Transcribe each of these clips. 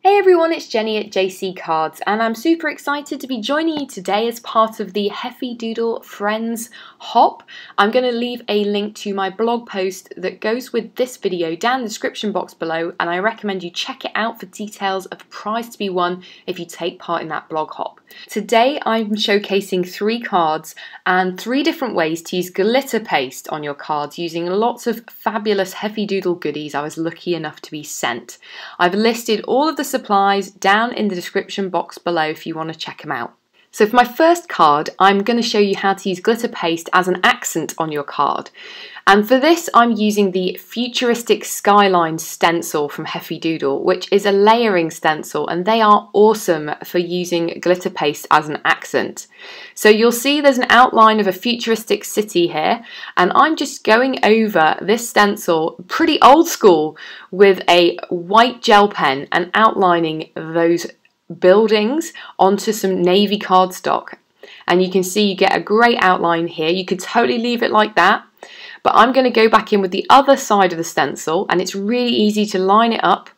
Hey everyone, it's Jenny at JC Cards and I'm super excited to be joining you today as part of the Heffy Doodle Friends Hop. I'm going to leave a link to my blog post that goes with this video down in the description box below, and I recommend you check it out for details of the prize to be won if you take part in that blog hop. Today I'm showcasing 3 cards and 3 different ways to use glitter paste on your cards using lots of fabulous Heffy Doodle goodies I was lucky enough to be sent. I've listed all of the supplies down in the description box below if you want to check them out. So for my first card, I'm going to show you how to use glitter paste as an accent on your card. And for this, I'm using the Futuristic SKYLINE stencil from Heffy Doodle, which is a layering stencil, and they are awesome for using glitter paste as an accent. So you'll see there's an outline of a futuristic city here, and I'm just going over this stencil, pretty old school, with a white gel pen and outlining those buildings onto some navy cardstock. And you can see you get a great outline here. You could totally leave it like that, but I'm going to go back in with the other side of the stencil, and it's really easy to line it up,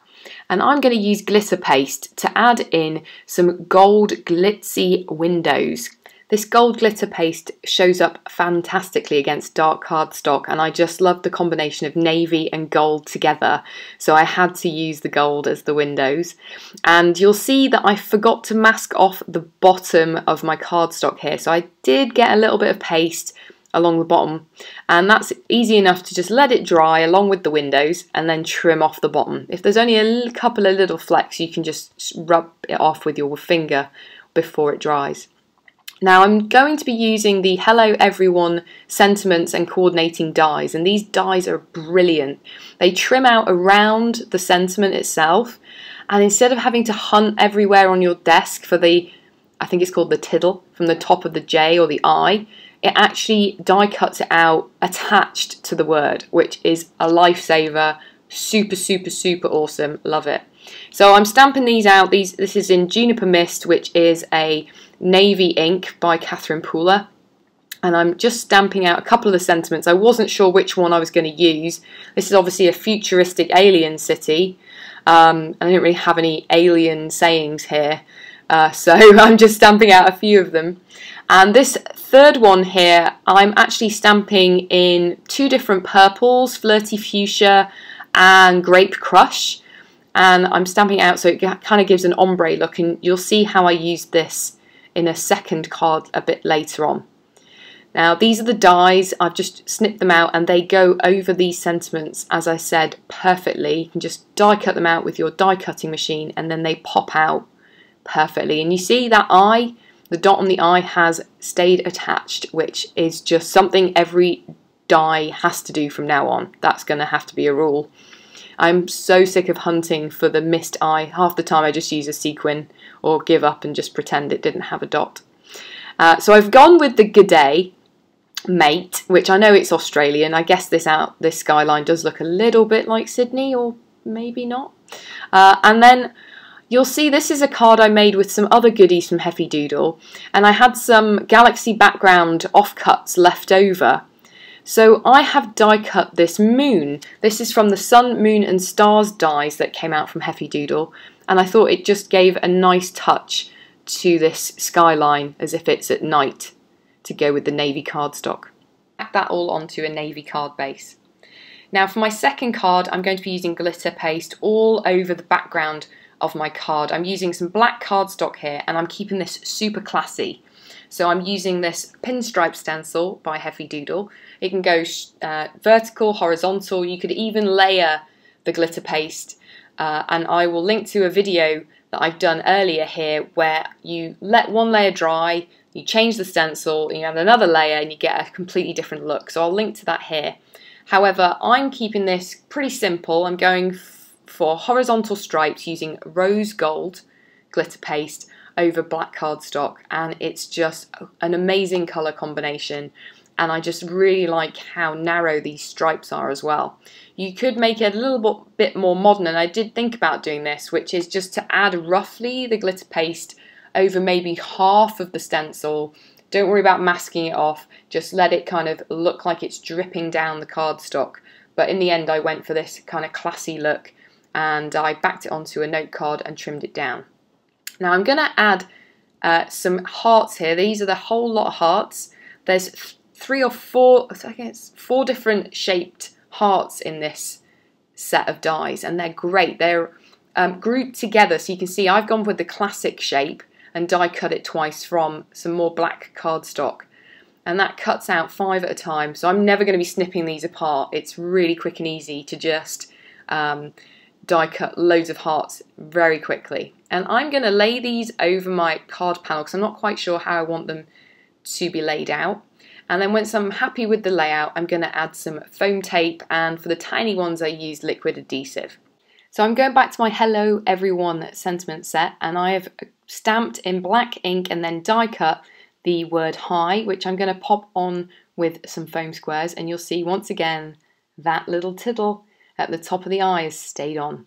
and I'm going to use glitter paste to add in some gold glitzy windows. This gold glitter paste shows up fantastically against dark cardstock, and I just love the combination of navy and gold together, so I had to use the gold as the windows. And you'll see that I forgot to mask off the bottom of my cardstock here, so I did get a little bit of paste along the bottom, and that's easy enough to just let it dry along with the windows and then trim off the bottom. If there's only a couple of little flecks, you can just rub it off with your finger before it dries. Now I'm going to be using the Hello Everyone sentiments and coordinating dies, and these dies are brilliant. They trim out around the sentiment itself, and instead of having to hunt everywhere on your desk for the, I think it's called the tiddle, from the top of the J or the I, it actually die cuts it out attached to the word, which is a lifesaver. Super, super, super awesome. Love it. So I'm stamping these out. This is in Juniper Mist, which is a navy ink by Catherine Pooler. And I'm just stamping out a couple of the sentiments. I wasn't sure which one I was going to use. This is obviously a futuristic alien city. I didn't really have any alien sayings here. So I'm just stamping out a few of them. And this third one here, I'm actually stamping in 2 different purples, Flirty Fuchsia and Grape Crush. And I'm stamping out so it kind of gives an ombre look, and you'll see how I use this in a second card a bit later on. Now these are the dies, I've just snipped them out and they go over these sentiments, as I said, perfectly. You can just die cut them out with your die cutting machine and then they pop out perfectly. And you see that eye, the dot on the eye has stayed attached, which is just something every die has to do from now on. That's going to have to be a rule. I'm so sick of hunting for the missed eye. Half the time I just use a sequin or give up and just pretend it didn't have a dot. So I've gone with the G'day mate, which I know it's Australian. I guess this skyline does look a little bit like Sydney, or maybe not. And then you'll see this is a card I made with some other goodies from Heffy Doodle, and I had some galaxy background offcuts left over. So I have die cut this moon. This is from the Sun, Moon and Stars dies that came out from Heffy Doodle, and I thought it just gave a nice touch to this skyline as if it's at night to go with the navy cardstock. Pack that all onto a navy card base. Now for my second card, I'm going to be using glitter paste all over the background of my card. I'm using some black cardstock here, and I'm keeping this super classy. So I'm using this PINSTRIPE stencil by Heffy Doodle. It can go vertical, horizontal. You could even layer the glitter paste, and I will link to a video that I've done earlier here where you let one layer dry, you change the stencil, you add another layer and you get a completely different look. So I'll link to that here. However, I'm keeping this pretty simple. I'm going for horizontal stripes using rose gold glitter paste over black cardstock, and it's just an amazing colour combination, and I just really like how narrow these stripes are as well. You could make it a little bit more modern, and I did think about doing this, which is just to add roughly the glitter paste over maybe half of the stencil. Don't worry about masking it off, just let it kind of look like it's dripping down the cardstock. But in the end I went for this kind of classy look, and I backed it onto a note card and trimmed it down. Now I'm going to add some hearts here. These are the whole lot of hearts. There's 3 or 4, I guess 4 different shaped hearts in this set of dies, and they're great. They're grouped together, so you can see I've gone with the classic shape and die cut it twice from some more black cardstock, and that cuts out 5 at a time, so I'm never going to be snipping these apart. It's really quick and easy to just die cut loads of hearts very quickly. And I'm going to lay these over my card panel because I'm not quite sure how I want them to be laid out. And then once I'm happy with the layout, I'm going to add some foam tape, and for the tiny ones I used liquid adhesive. So I'm going back to my Hello Everyone sentiment set, and I have stamped in black ink and then die cut the word hi, which I'm going to pop on with some foam squares, and you'll see once again that little tittle at the top of the eye has stayed on.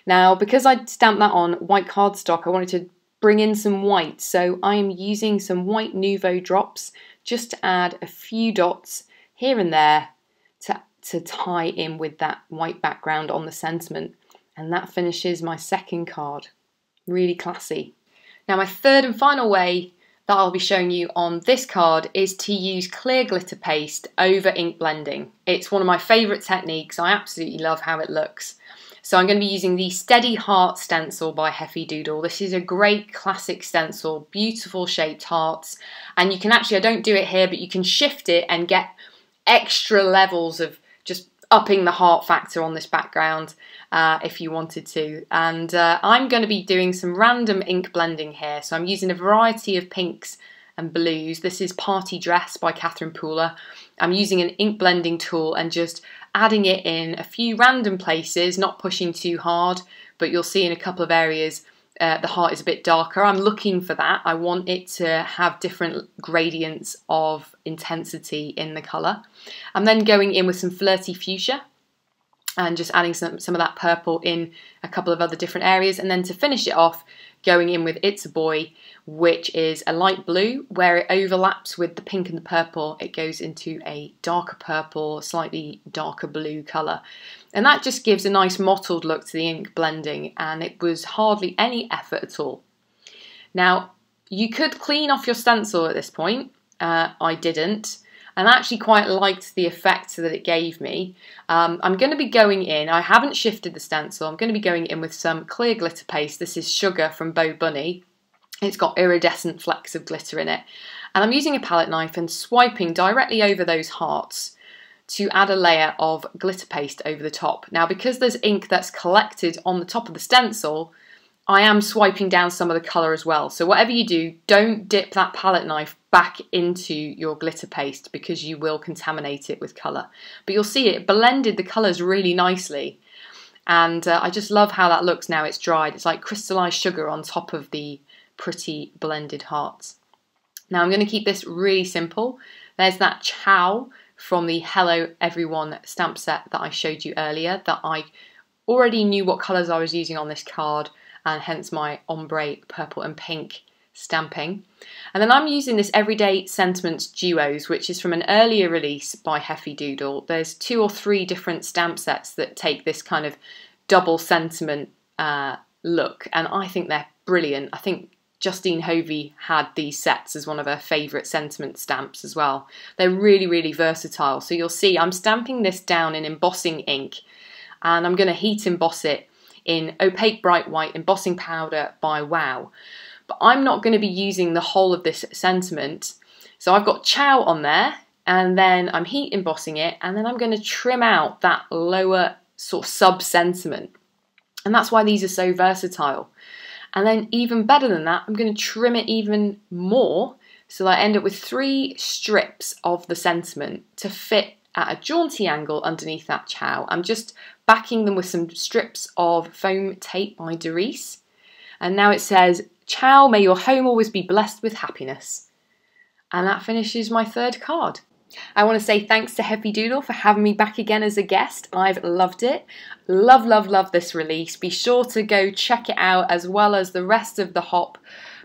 Now, because I stamped that on white cardstock, I wanted to bring in some white, so I am using some white Nuvo drops just to add a few dots here and there to tie in with that white background on the sentiment, and that finishes my second card. Really classy. Now my third and final way that I'll be showing you on this card is to use clear glitter paste over ink blending. It's one of my favourite techniques. I absolutely love how it looks. So I'm going to be using the Steady Heart stencil by Heffy Doodle. This is a great classic stencil, beautiful shaped hearts. And you can actually, I don't do it here, but you can shift it and get extra levels of just upping the heart factor on this background if you wanted to. And I'm going to be doing some random ink blending here. So I'm using a variety of pinks and blues. This is Party Dress by Catherine Pooler. I'm using an ink blending tool and just adding it in a few random places, not pushing too hard, but you'll see in a couple of areas the heart is a bit darker. I'm looking for that. I want it to have different gradients of intensity in the colour. I'm then going in with some Flirty Fuchsia and just adding some of that purple in a couple of other different areas, and then to finish it off, going in with It's a Boy, which is a light blue. Where it overlaps with the pink and the purple, it goes into a darker purple, slightly darker blue colour. And that just gives a nice mottled look to the ink blending, and it was hardly any effort at all. Now, you could clean off your stencil at this point. I didn't, and I actually quite liked the effect that it gave me. I'm going to be going in, I haven't shifted the stencil, I'm going to be going in with some clear glitter paste. This is Sugar from BoBunny. It's got iridescent flecks of glitter in it. And I'm using a palette knife and swiping directly over those hearts to add a layer of glitter paste over the top. Now, because there's ink that's collected on the top of the stencil, I am swiping down some of the colour as well. So whatever you do, don't dip that palette knife back into your glitter paste because you will contaminate it with colour. But you'll see it blended the colours really nicely. And I just love how that looks now it's dried. It's like crystallised sugar on top of the pretty blended hearts. Now I'm going to keep this really simple. There's that Ciao from the Hello Everyone stamp set that I showed you earlier, that I already knew what colours I was using on this card, and hence my ombre purple and pink stamping. And then I'm using this Everyday Sentiments Duos, which is from an earlier release by Heffy Doodle. There's 2 or 3 different stamp sets that take this kind of double sentiment look, and I think they're brilliant. I think Justine Hovey had these sets as one of her favourite sentiment stamps as well. They're really, really versatile. So you'll see I'm stamping this down in embossing ink, and I'm going to heat emboss it in Opaque Bright White Embossing Powder by Wow. But I'm not going to be using the whole of this sentiment. So I've got Ciao on there, and then I'm heat embossing it, and then I'm going to trim out that lower sort of sub-sentiment. And that's why these are so versatile. And then even better than that, I'm going to trim it even more so that I end up with 3 strips of the sentiment to fit at a jaunty angle underneath that Ciao. I'm just backing them with some strips of foam tape by Doris. And now it says, Ciao, may your home always be blessed with happiness. And that finishes my third card. I want to say thanks to Heffy Doodle for having me back again as a guest. I've loved it. Love, love, love this release. Be sure to go check it out as well as the rest of the hop,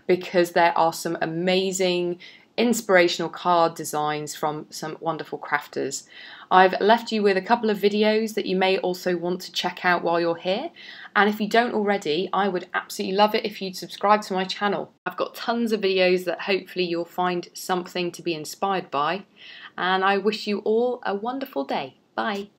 because there are some amazing inspirational card designs from some wonderful crafters. I've left you with a couple of videos that you may also want to check out while you're here. And if you don't already, I would absolutely love it if you'd subscribe to my channel. I've got tons of videos that hopefully you'll find something to be inspired by. And I wish you all a wonderful day. Bye.